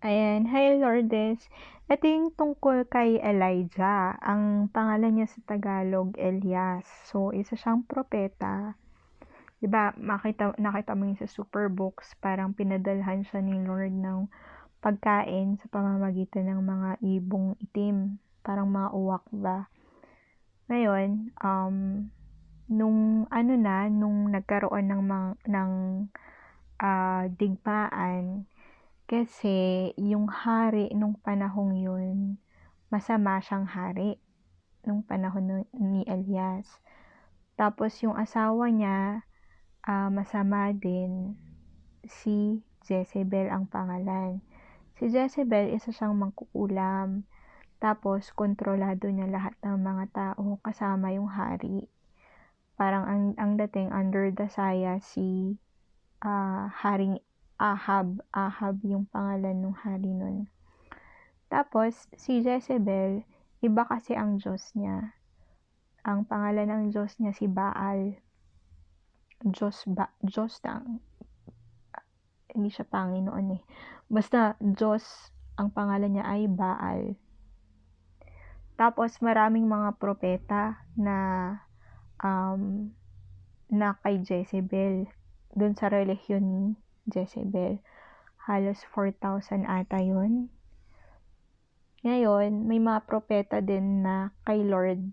Ayan, hi Lourdes. Ito yung tungkol kay Elijah. Ang pangalan niya sa Tagalog, Elias. So, isa siyang propeta. 'Di ba, nakita mo yun sa Superbooks, parang pinadalhan siya ni Lord ng pagkain sa pamamagitan ng mga ibong itim, parang mga uwak ba. Ngayon, nung nagkaroon ng digmaan, kasi yung hari nung panahong yun, masama siyang hari nung panahon ni Elias. Tapos yung asawa niya, masama din, si Jezebel ang pangalan. Si Jezebel, isa siyang mangkukulam. Tapos kontrolado niya lahat ng mga tao kasama yung hari. Parang ang dating under the saya si Haring Ahab. Ahab yung pangalan ng hari nun. Tapos, si Jezebel, iba kasi ang Diyos niya. Ang pangalan ng Diyos niya si Baal. Diyos lang. Hindi siya Panginoon eh. Basta, Diyos, ang pangalan niya ay Baal. Tapos, maraming mga propeta na kay Jezebel. Dun sa relihiyon ni Jezebel. Halos 4,000 ata yun. Ngayon, may mga propeta din na kay Lord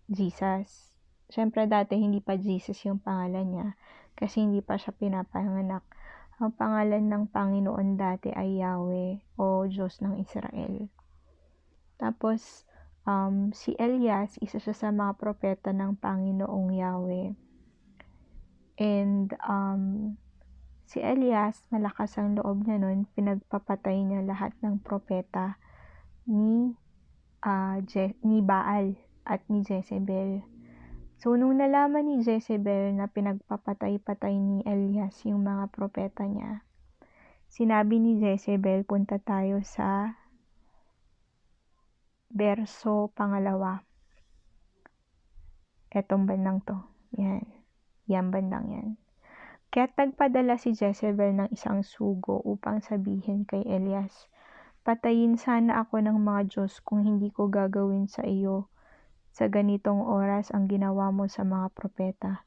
Jesus. Siyempre dati hindi pa Jesus yung pangalan niya kasi hindi pa siya pinapanganak. Ang pangalan ng Panginoon dati ay Yahweh o Diyos ng Israel. Tapos, si Elias, isa siya sa mga propeta ng Panginoong Yahweh. And, si Elias, malakas ang loob niya nun, pinagpapatay niya lahat ng propeta ni Baal at ni Jezebel. So, nung nalaman ni Jezebel na pinagpapatay-patay ni Elias yung mga propeta niya, sinabi ni Jezebel, punta tayo sa verso 2. Etong bandang to. Yan. Yan bandang yan. Kaya't nagpadala si Jezebel ng isang sugo upang sabihin kay Elias, patayin sana ako ng mga Diyos kung hindi ko gagawin sa iyo sa ganitong oras ang ginawa mo sa mga propeta.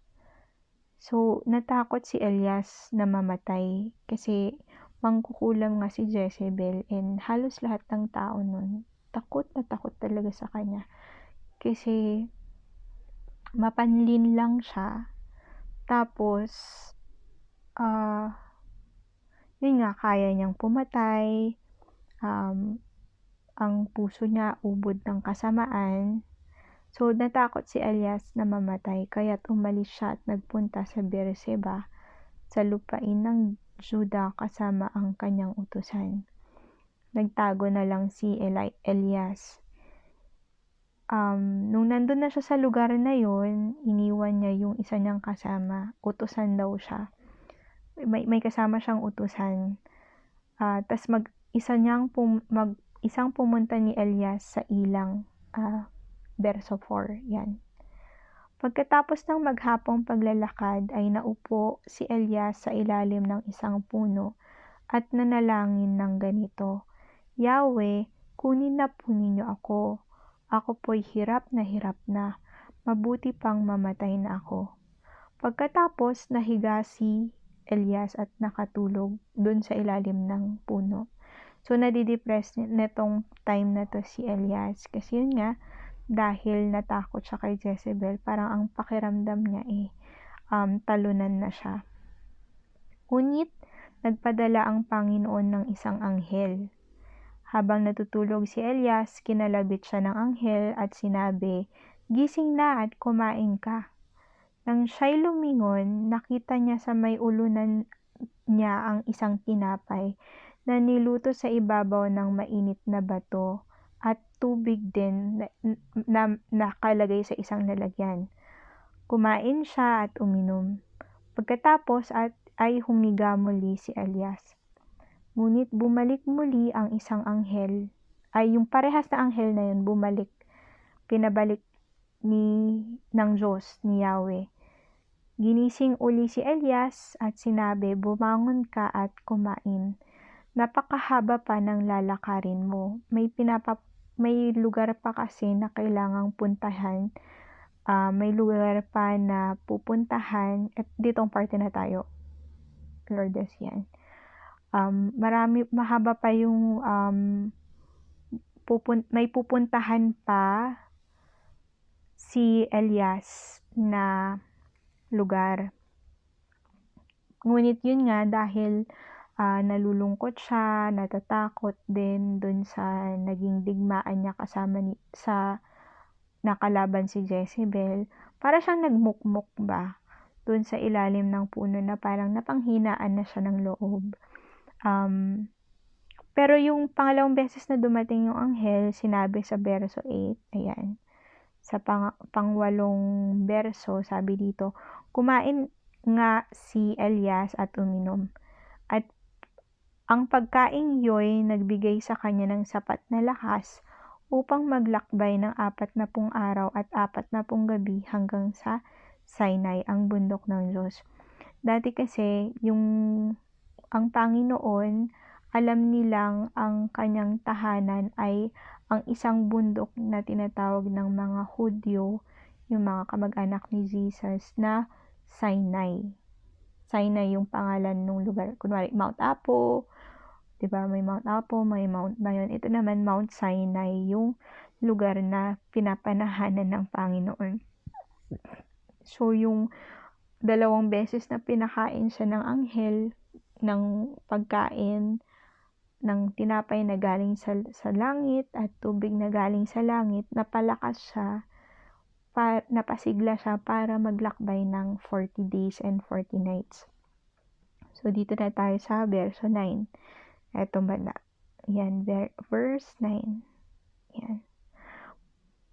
So, natakot si Elias na mamatay kasi mangkukulam nga si Jezebel and halos lahat ng tao nun takot na takot talaga sa kanya. Kasi mapanlin lang siya. Tapos, yun nga, kaya niyang pumatay. Ang puso niya ubod ng kasamaan. So, natakot si Elias na mamatay, kaya't umalis siya at nagpunta sa Beerseba, sa lupain ng Juda kasama ang kanyang utusan. Nagtago na lang si Elias. Nung nandun na siya sa lugar na yon, iniwan niya yung isa niyang kasama. Utusan daw siya. May kasama siyang utusan. Tas isang pumunta ni Elias sa ilang, verso 4, yan. Pagkatapos ng maghapong paglalakad ay naupo si Elias sa ilalim ng isang puno at nanalangin ng ganito, Yahweh, kunin na po ninyo ako. Ako po'y hirap na, mabuti pang mamatay na ako. Pagkatapos nahiga si Elias at nakatulog dun sa ilalim ng puno. So, nadidepress netong time na to si Elias. Kasi yun nga, dahil natakot siya kay Jezebel, parang ang pakiramdam niya talunan na siya. Ngunit, nagpadala ang Panginoon ng isang anghel. Habang natutulog si Elias, kinalabit siya ng anghel at sinabi, gising na at kumain ka. Nang siya'y lumingon, nakita niya sa may ulunan niya ang isang tinapay na niluto sa ibabaw ng mainit na bato at tubig din na nakalagay sa isang lalagyan. Kumain siya at uminom. Pagkatapos ay humiga muli si Elias. Ngunit bumalik muli ang isang anghel, ay yung parehas na anghel na yun bumalik, pinabalik ng Diyos, ni Yahweh. Ginising uli si Elias at sinabi, bumangon ka at kumain. napakahaba pa ng lalakarin mo. May lugar pa kasi na kailangang puntahan, may lugar pa na pupuntahan at ditong parte na tayo, Lourdes, yan. Mahaba pa yung may pupuntahan pa si Elias na lugar. Ngunit yun nga, dahil nalulungkot siya, natatakot din dun sa naging digmaan niya kasama sa nakalaban si Jezebel, para siyang nagmukmuk ba dun sa ilalim ng puno na parang napanghinaan na siya ng loob. Pero yung pangalawang beses na dumating yung anghel, sinabi sa verso 8, ayan, sa pangwalong verso, sabi dito, kumain nga si Elias at uminom. At ang pagkain yo'y nagbigay sa kanya ng sapat na lakas upang maglakbay ng 40 araw at 40 gabi hanggang sa Sinai, ang bundok ng Diyos. Dati kasi, ang Panginoon, alam nilang ang kanyang tahanan ay ang isang bundok na tinatawag ng mga Hudyo, yung mga kamag-anak ni Jesus, na Sinai. Sinai yung pangalan ng lugar. Kunwari, Mount Apo, diba? May Mount Apo, may Mount Bayon. Ito naman, Mount Sinai, yung lugar na pinapanahanan ng Panginoon. So, yung dalawang beses na pinakain siya ng anghel, ng pagkain, ng tinapay na galing sa langit at tubig na galing sa langit, napalakas siya, napasigla siya para maglakbay ng 40 days and 40 nights. So, dito na tayo sa verso 9. Eto ba na? Yan, verse 9. Yan.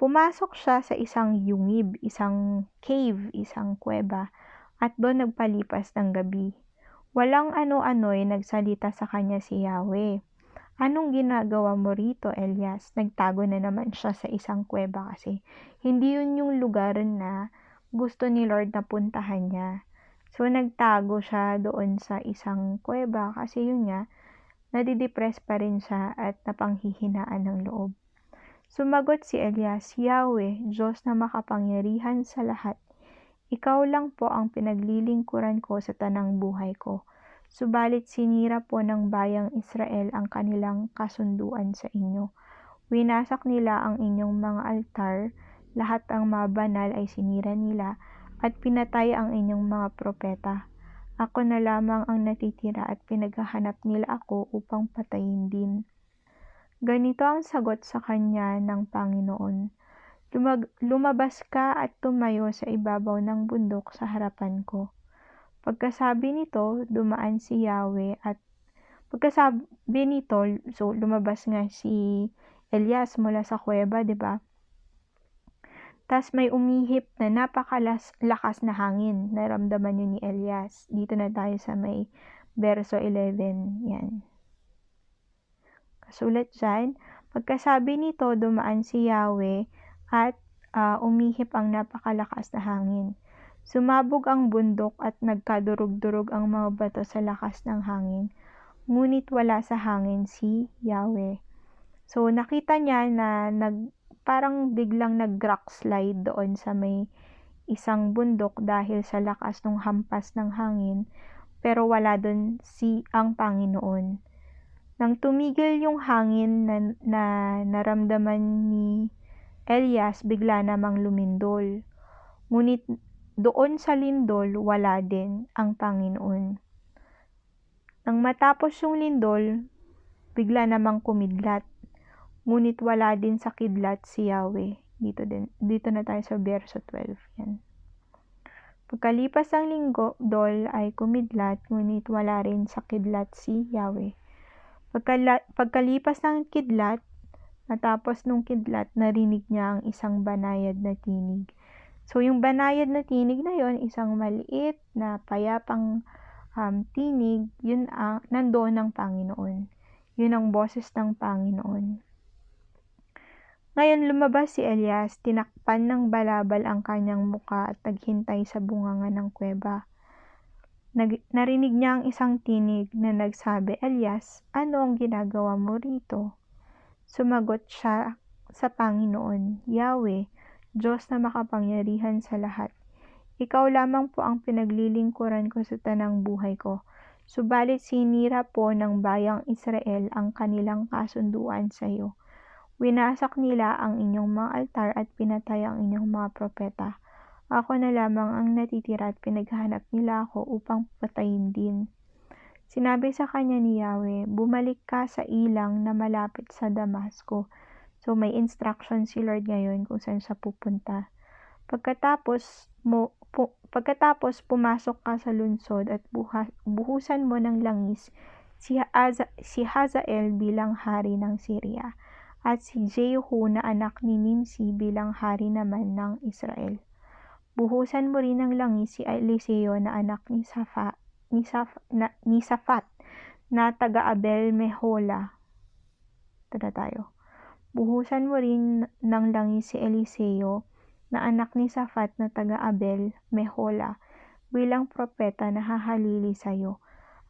Pumasok siya sa isang yungib, isang cave, isang kuweba, at doon nagpalipas ng gabi. Walang ano-ano'y nagsalita sa kanya si Yahweh. Anong ginagawa mo rito, Elias? Nagtago na naman siya sa isang kuweba kasi hindi yun yung lugar na gusto ni Lord na puntahan niya. So, nagtago siya doon sa isang kuweba kasi yun nga, nadidepress pa rin siya at napanghihinaan ng loob. Sumagot si Elias, Yahweh, Diyos na makapangyarihan sa lahat, ikaw lang po ang pinaglilingkuran ko sa tanang buhay ko. Subalit sinira po ng bayang Israel ang kanilang kasunduan sa inyo. Winasak nila ang inyong mga altar, lahat ang mga banal ay sinira nila, at pinatay ang inyong mga propeta. Ako na lamang ang natitira at pinaghahanap nila ako upang patayin din. Ganito ang sagot sa kanya ng Panginoon. Lumabas ka at tumayo sa ibabaw ng bundok sa harapan ko. Pagkasabi nito, dumaan si Yahweh at pagkasabi nito, so lumabas nga si Elias mula sa kuweba, 'di ba? Tas may umihip na napakalakas na hangin. Naramdaman yun ni Elias. Dito na tayo sa may verso 11. Yan. Kasulat dyan, pagkasabi nito, dumaan si Yahweh at umihip ang napakalakas na hangin. Sumabog ang bundok at nagkadurog-durog ang mga bato sa lakas ng hangin. Ngunit wala sa hangin si Yahweh. So, nakita niya na parang biglang nag-rock slide doon sa may isang bundok dahil sa lakas ng hampas ng hangin, pero wala doon ang Panginoon. Nang tumigil yung hangin na naramdaman ni Elias, bigla namang lumindol. Ngunit doon sa lindol, wala din ang Panginoon. Nang matapos yung lindol, bigla namang kumidlat. Ngunit wala din sa kidlat si Yahweh. Dito na tayo sa verso 12. Yan. Pagkalipas ng lindol ay kumidlat, ngunit wala rin sa kidlat si Yahweh. Pagkalipas ng kidlat, matapos nung kidlat, narinig niya ang isang banayad na tinig. So, yung banayad na tinig na yon, isang maliit na payapang tinig, yun nandoon ng Panginoon. Yun ang boses ng Panginoon. Ngayon lumabas si Elias, tinakpan ng balabal ang kanyang muka at naghintay sa bunganga ng kuweba. Narinig niya ang isang tinig na nagsabi, "Elias, ano ang ginagawa mo rito?" Sumagot siya sa Panginoon, "Yahweh, Diyos na makapangyarihan sa lahat. Ikaw lamang po ang pinaglilingkuran ko sa tanang buhay ko. Subalit sinira po ng bayang Israel ang kanilang kasunduan sa iyo. Winasak nila ang inyong mga altar at pinatay ang inyong mga propeta. Ako na lamang ang natitira at pinaghahanap nila ako upang patayin din." Sinabi sa kanya ni Yahweh, "Bumalik ka sa ilang na malapit sa Damasco." So may instruction si Lord ngayon kung saan siya pupunta. Pagkatapos pumasok ka sa lungsod at buhusan mo ng langis si Hazael bilang hari ng Syria at si Jehu na anak ni Nimsi bilang hari naman ng Israel. Buhusan mo rin ng langis si Eliseo na anak ni Safat na taga-Abel Mehola. Buhusan mo rin ng langis si Eliseo na anak ni Safat na taga-Abel Mehola bilang propeta na hahalili sa iyo.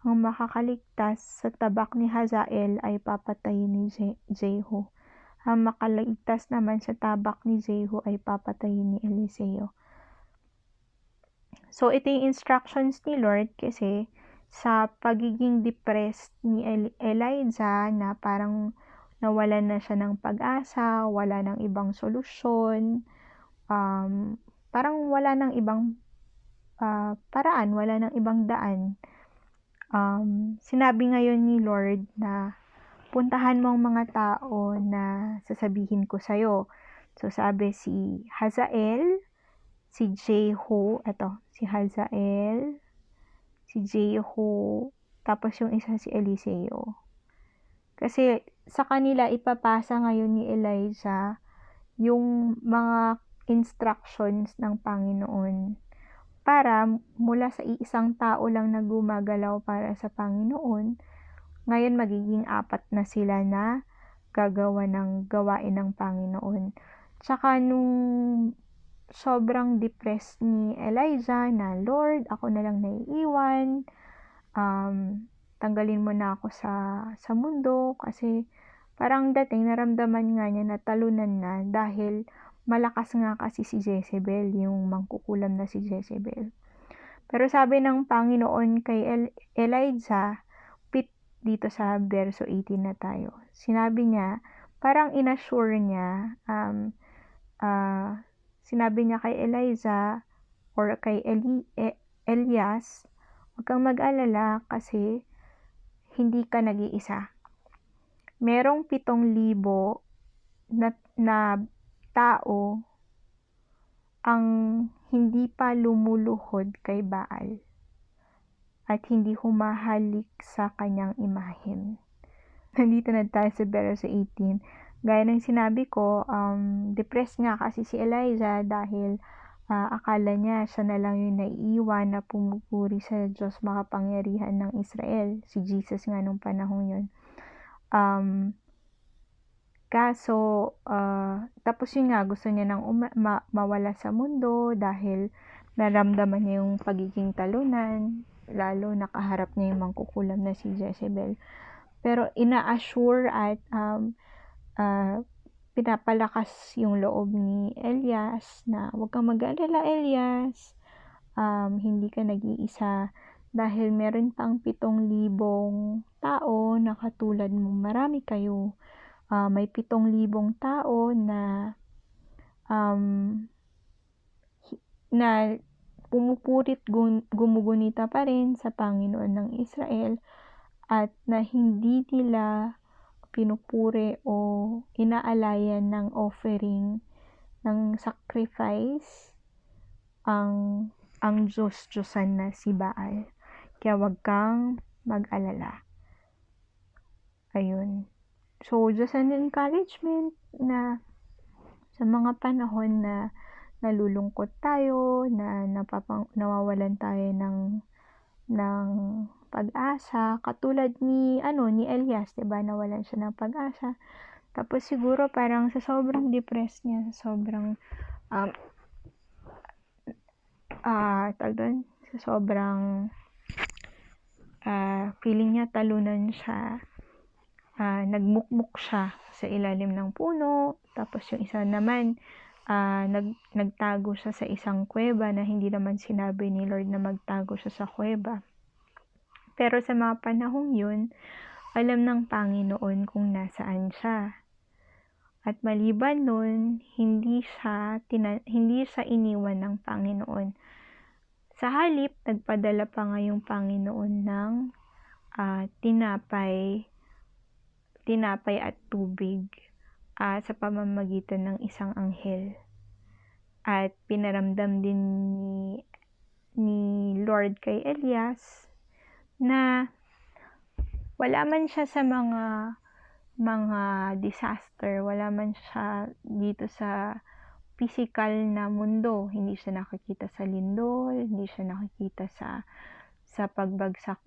Ang makakaligtas sa tabak ni Hazael ay papatayin ni Jehu. Ang makaligtas naman sa tabak ni Jehu ay papatayin ni Eliseo. So, ito yung instructions ni Lord kasi sa pagiging depressed ni Elijah na parang nawalan na siya ng pag-asa, wala ng ibang solusyon, parang wala ng ibang paraan, wala ng ibang daan. Sinabi ngayon ni Lord na puntahan mo ang mga tao na sasabihin ko sa'yo. So, sabi si Hazael, si Jehu, si Hazael, si Jehu, tapos yung isa si Eliseo. Kasi sa kanila ipapasa ngayon ni Elijah yung mga instructions ng Panginoon para mula sa isang tao lang na gumagalaw para sa Panginoon, ngayon magiging 4 na sila na gagawa ng gawain ng Panginoon. Tsaka nung sobrang depressed ni Elijah na, "Lord, ako na lang naiiwan, tanggalin mo na ako sa mundo," kasi parang dating naramdaman nga niya na talunan na dahil malakas nga kasi si Jezebel, yung mangkukulam na si Jezebel. Pero sabi ng Panginoon kay Elijah, dito sa verso 18 na tayo, sinabi niya, parang inassure niya, sinabi niya kay Elijah or kay Elias, "Huwag kang mag-alala kasi hindi ka nag-iisa. Merong 7,000 na tao ang hindi pa lumuluhod kay Baal at hindi humahalik sa kanyang imahen." Nandito na tayo sa verse 18. Gaya ng sinabi ko, depressed nga kasi si Elijah dahil akala niya siya na lang yung naiiwan na pumupuri sa Diyos makapangyarihan ng Israel. Si Jesus nga nung panahon yun. Tapos yun nga, gusto niya nang mawala sa mundo dahil naramdaman niya yung pagiging talunan, lalo nakaharap niya yung mangkukulam na si Jezebel. Pero ina-assure at pinapalakas yung loob ni Elias na, "Huwag kang mag-alala, Elias, hindi ka nag-iisa dahil meron pang 7,000 tao na katulad mo, marami kayo. May 7,000 tao na pumupurit gumugunita pa rin sa Panginoon ng Israel at na hindi nila pinupuri o inaalayan ng offering ng sacrifice ang Diyos-Diyosan na si Baal. Kaya wag kang mag-alala." Ayun. So, just an encouragement na sa mga panahon na nalulungkot tayo, na nawawalan tayo ng pag-asa, katulad ni Elias, 'di ba? Nawalan siya ng pag-asa. Tapos siguro parang sa sobrang depressed niya, sa sobrang feeling niya talunan siya. Nagmukmuk siya sa ilalim ng puno, tapos yung isa naman, nagtago siya sa isang kuweba na hindi naman sinabi ni Lord na magtago siya sa kuweba. Pero sa mga panahong yun, alam ng Panginoon kung nasaan siya. At maliban nun, hindi siya iniwan ng Panginoon. Sa halip, nagpadala pa nga yung Panginoon ng tinapay at tubig sa pamamagitan ng isang anghel. At pinaramdam din ni Lord kay Elias na wala man siya sa mga disaster, wala man siya dito sa physical na mundo. Hindi siya nakakita sa lindol, hindi siya nakakita sa pagbagsak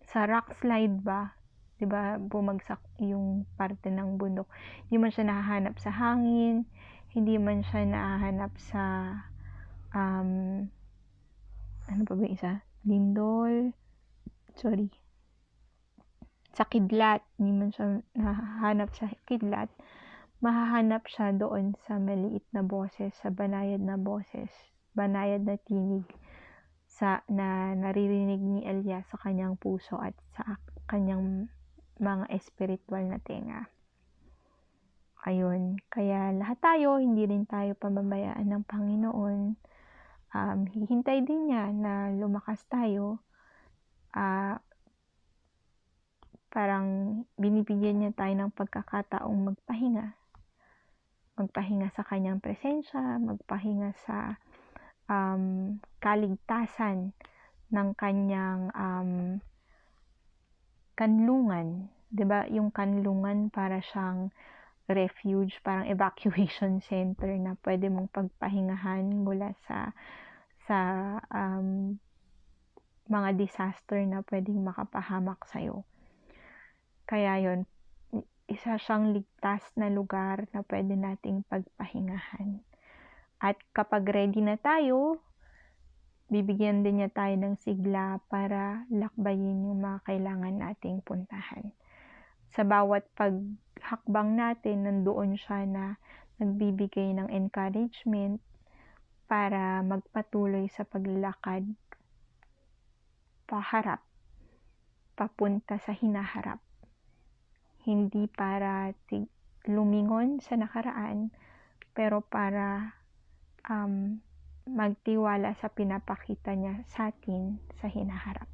sa rock slide ba? 'Di ba? Bumagsak yung parte ng bundok. Hindi man siya nahahanap sa hangin, hindi man siya nahahanap sa ano pa ba isa? Lindol. Sa kidlat, hindi man siya nahahanap sa kidlat. Mahahanap siya doon sa maliit na boses, sa banayad na boses, banayad na tinig na naririnig ni Elias sa kanyang puso at sa kanyang mga espiritual na tenga. Ayun, kaya lahat tayo, hindi rin tayo pamamayaan ng Panginoon. Hihintay din niya na lumakas tayo. Parang binibigyan niya tayo ng pagkakataong magpahinga sa kanyang presensya, magpahinga sa kaligtasan ng kanyang kanlungan. 'Di ba? Yung kanlungan para siyang refuge, parang evacuation center na pwede mong pagpahingahan mula sa mga disaster na pwedeng makapahamak sa'yo. Kaya yon, isa siyang ligtas na lugar na pwede nating pagpahingahan. At kapag ready na tayo, bibigyan din niya tayo ng sigla para lakbayin yung mga kailangan nating puntahan. Sa bawat paghakbang natin, nandoon siya na nagbibigay ng encouragement para magpatuloy sa paglalakad paharap, papunta sa hinaharap. Hindi para lumingon sa nakaraan, pero para magtiwala sa pinapakita niya sa atin sa hinaharap.